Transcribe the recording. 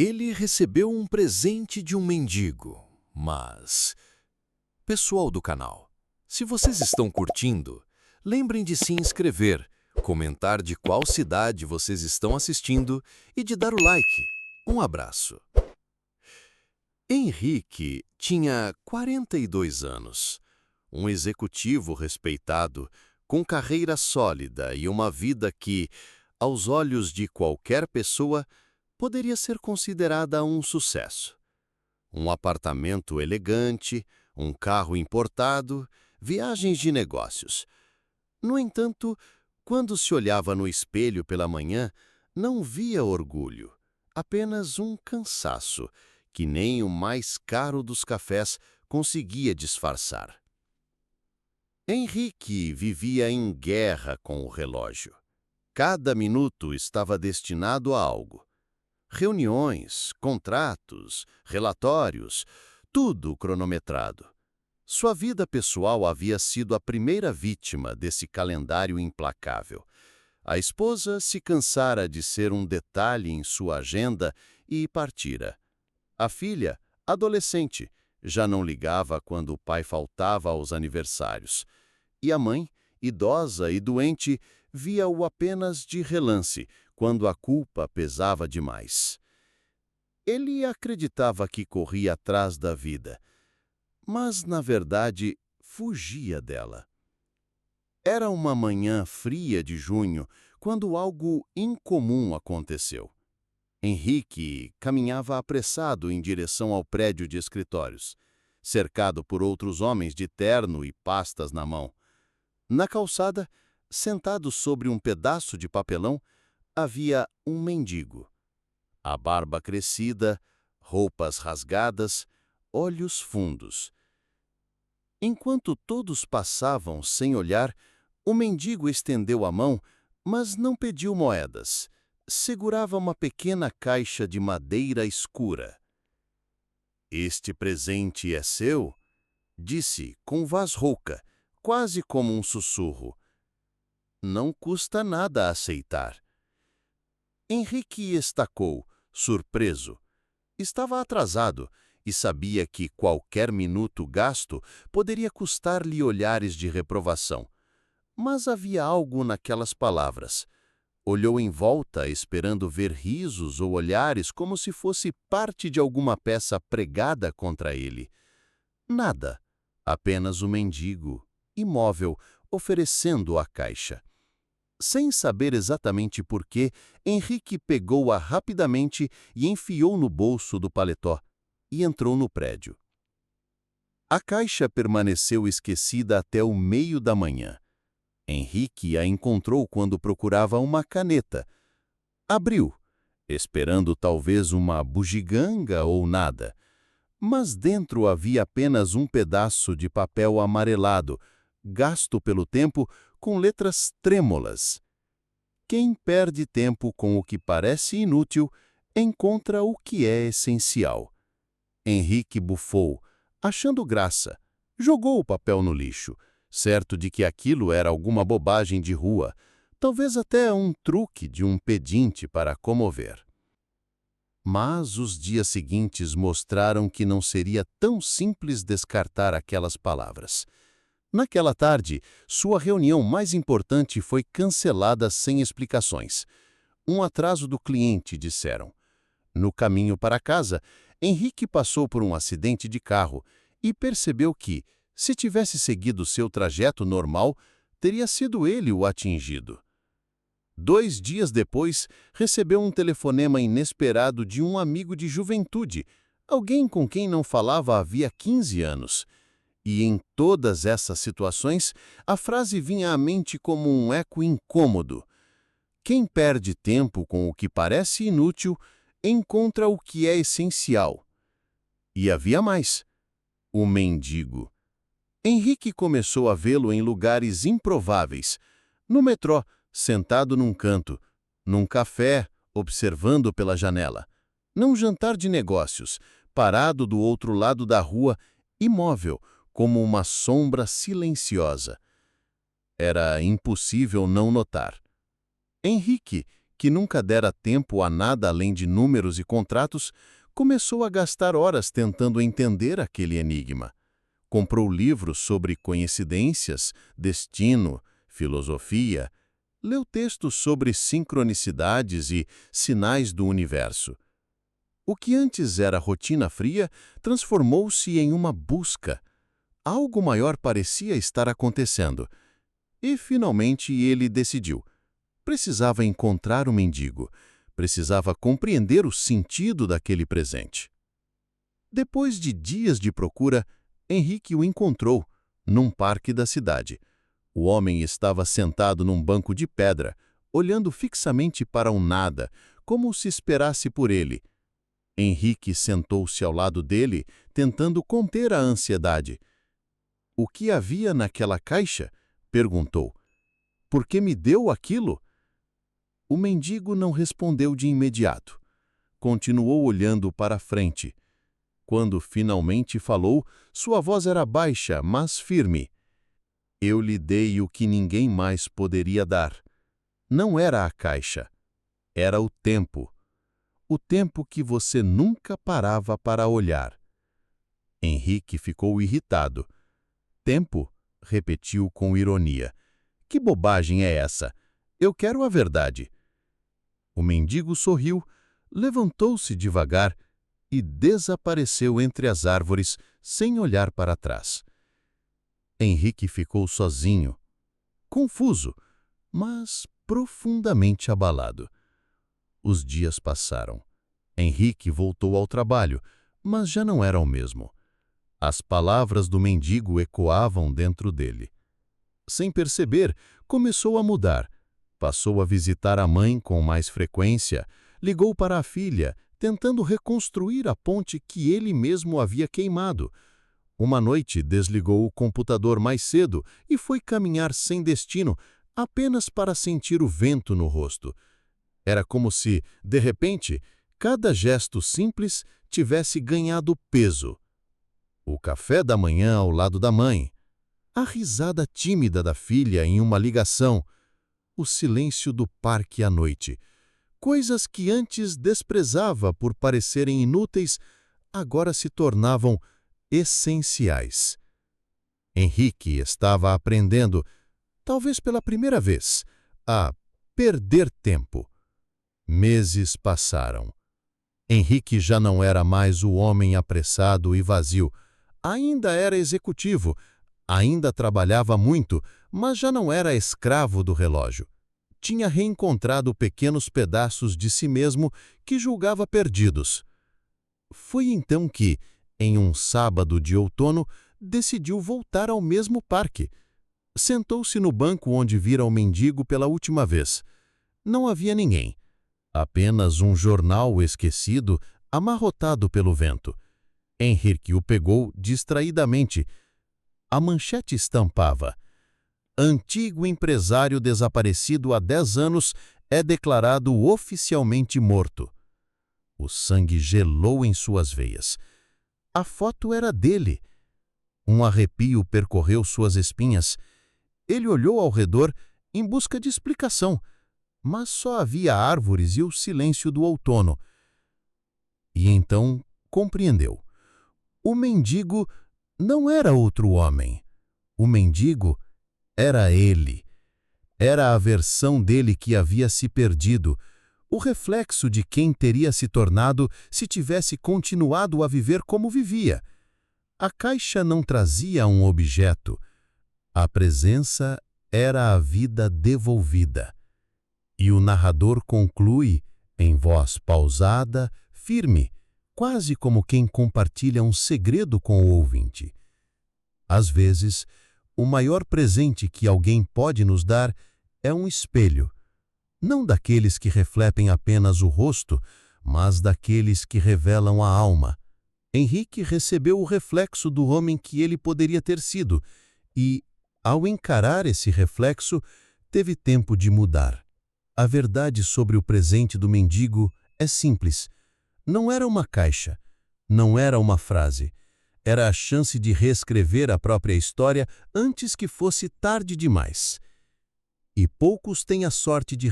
Ele recebeu um presente de um mendigo, mas... Pessoal do canal, se vocês estão curtindo, lembrem de se inscrever, comentar de qual cidade vocês estão assistindo e de dar o like. Um abraço. Henrique tinha 42 anos, um executivo respeitado, com carreira sólida e uma vida que, aos olhos de qualquer pessoa, poderia ser considerada um sucesso. Um apartamento elegante, um carro importado, viagens de negócios. No entanto, quando se olhava no espelho pela manhã, não via orgulho, apenas um cansaço que nem o mais caro dos cafés conseguia disfarçar. Henrique vivia em guerra com o relógio. Cada minuto estava destinado a algo. Reuniões, contratos, relatórios, tudo cronometrado. Sua vida pessoal havia sido a primeira vítima desse calendário implacável. A esposa se cansara de ser um detalhe em sua agenda e partira. A filha, adolescente, já não ligava quando o pai faltava aos aniversários. E a mãe, idosa e doente, via-o apenas de relance, quando a culpa pesava demais. Ele acreditava que corria atrás da vida, mas, na verdade, fugia dela. Era uma manhã fria de junho, quando algo incomum aconteceu. Henrique caminhava apressado em direção ao prédio de escritórios, cercado por outros homens de terno e pastas na mão. Na calçada, sentado sobre um pedaço de papelão, havia um mendigo. A barba crescida, roupas rasgadas, olhos fundos. Enquanto todos passavam sem olhar, o mendigo estendeu a mão, mas não pediu moedas. Segurava uma pequena caixa de madeira escura. "Este presente é seu?" disse com voz rouca, quase como um sussurro. "Não custa nada aceitar." Henrique estacou, surpreso. Estava atrasado e sabia que qualquer minuto gasto poderia custar-lhe olhares de reprovação. Mas havia algo naquelas palavras. Olhou em volta, esperando ver risos ou olhares como se fosse parte de alguma peça pregada contra ele. Nada, apenas o mendigo, imóvel, oferecendo a caixa. Sem saber exatamente por quê, Henrique pegou-a rapidamente e enfiou no bolso do paletó e entrou no prédio. A caixa permaneceu esquecida até o meio da manhã. Henrique a encontrou quando procurava uma caneta. Abriu, esperando talvez uma bugiganga ou nada. Mas dentro havia apenas um pedaço de papel amarelado, gasto pelo tempo, com letras trêmulas. Quem perde tempo com o que parece inútil, encontra o que é essencial. Henrique bufou, achando graça. Jogou o papel no lixo, certo de que aquilo era alguma bobagem de rua, talvez até um truque de um pedinte para comover. Mas os dias seguintes mostraram que não seria tão simples descartar aquelas palavras. Naquela tarde, sua reunião mais importante foi cancelada sem explicações. Um atraso do cliente, disseram. No caminho para casa, Henrique passou por um acidente de carro e percebeu que, se tivesse seguido seu trajeto normal, teria sido ele o atingido. 2 dias depois, recebeu um telefonema inesperado de um amigo de juventude, alguém com quem não falava havia 15 anos. E em todas essas situações, a frase vinha à mente como um eco incômodo. Quem perde tempo com o que parece inútil, encontra o que é essencial. E havia mais. O mendigo. Henrique começou a vê-lo em lugares improváveis. No metrô, sentado num canto. Num café, observando pela janela. Num jantar de negócios, parado do outro lado da rua, imóvel, como uma sombra silenciosa. Era impossível não notar. Henrique, que nunca dera tempo a nada além de números e contratos, começou a gastar horas tentando entender aquele enigma. Comprou livros sobre coincidências, destino, filosofia, leu textos sobre sincronicidades e sinais do universo. O que antes era rotina fria transformou-se em uma busca. Algo maior parecia estar acontecendo. E, finalmente, ele decidiu. Precisava encontrar o mendigo. Precisava compreender o sentido daquele presente. Depois de dias de procura, Henrique o encontrou, num parque da cidade. O homem estava sentado num banco de pedra, olhando fixamente para um nada, como se esperasse por ele. Henrique sentou-se ao lado dele, tentando conter a ansiedade. "O que havia naquela caixa?" perguntou. "Por que me deu aquilo?" O mendigo não respondeu de imediato. Continuou olhando para a frente. Quando finalmente falou, sua voz era baixa, mas firme. "Eu lhe dei o que ninguém mais poderia dar. Não era a caixa. Era o tempo. O tempo que você nunca parava para olhar." Henrique ficou irritado. "Tempo?" repetiu com ironia. "Que bobagem é essa? Eu quero a verdade." O mendigo sorriu, levantou-se devagar e desapareceu entre as árvores sem olhar para trás. Henrique ficou sozinho, confuso, mas profundamente abalado. Os dias passaram. Henrique voltou ao trabalho, mas já não era o mesmo. As palavras do mendigo ecoavam dentro dele. Sem perceber, começou a mudar. Passou a visitar a mãe com mais frequência, ligou para a filha, tentando reconstruir a ponte que ele mesmo havia queimado. Uma noite, desligou o computador mais cedo e foi caminhar sem destino, apenas para sentir o vento no rosto. Era como se, de repente, cada gesto simples tivesse ganhado peso. O café da manhã ao lado da mãe, a risada tímida da filha em uma ligação, o silêncio do parque à noite. Coisas que antes desprezava por parecerem inúteis, agora se tornavam essenciais. Henrique estava aprendendo, talvez pela primeira vez, a perder tempo. Meses passaram. Henrique já não era mais o homem apressado e vazio. Ainda era executivo, ainda trabalhava muito, mas já não era escravo do relógio. Tinha reencontrado pequenos pedaços de si mesmo que julgava perdidos. Foi então que, em um sábado de outono, decidiu voltar ao mesmo parque. Sentou-se no banco onde vira o mendigo pela última vez. Não havia ninguém. Apenas um jornal esquecido, amarrotado pelo vento. Henrique o pegou distraidamente. A manchete estampava: "Antigo empresário desaparecido há 10 anos é declarado oficialmente morto." O sangue gelou em suas veias. A foto era dele. Um arrepio percorreu suas espinhas. Ele olhou ao redor em busca de explicação, mas só havia árvores e o silêncio do outono. E então compreendeu. O mendigo não era outro homem. O mendigo era ele. Era a versão dele que havia se perdido, o reflexo de quem teria se tornado se tivesse continuado a viver como vivia. A caixa não trazia um objeto. A presença era a vida devolvida. E o narrador conclui, em voz pausada, firme, quase como quem compartilha um segredo com o ouvinte. Às vezes, o maior presente que alguém pode nos dar é um espelho. Não daqueles que refletem apenas o rosto, mas daqueles que revelam a alma. Henrique recebeu o reflexo do homem que ele poderia ter sido e, ao encarar esse reflexo, teve tempo de mudar. A verdade sobre o presente do mendigo é simples. Não era uma caixa, não era uma frase. Era a chance de reescrever a própria história antes que fosse tarde demais. E poucos têm a sorte de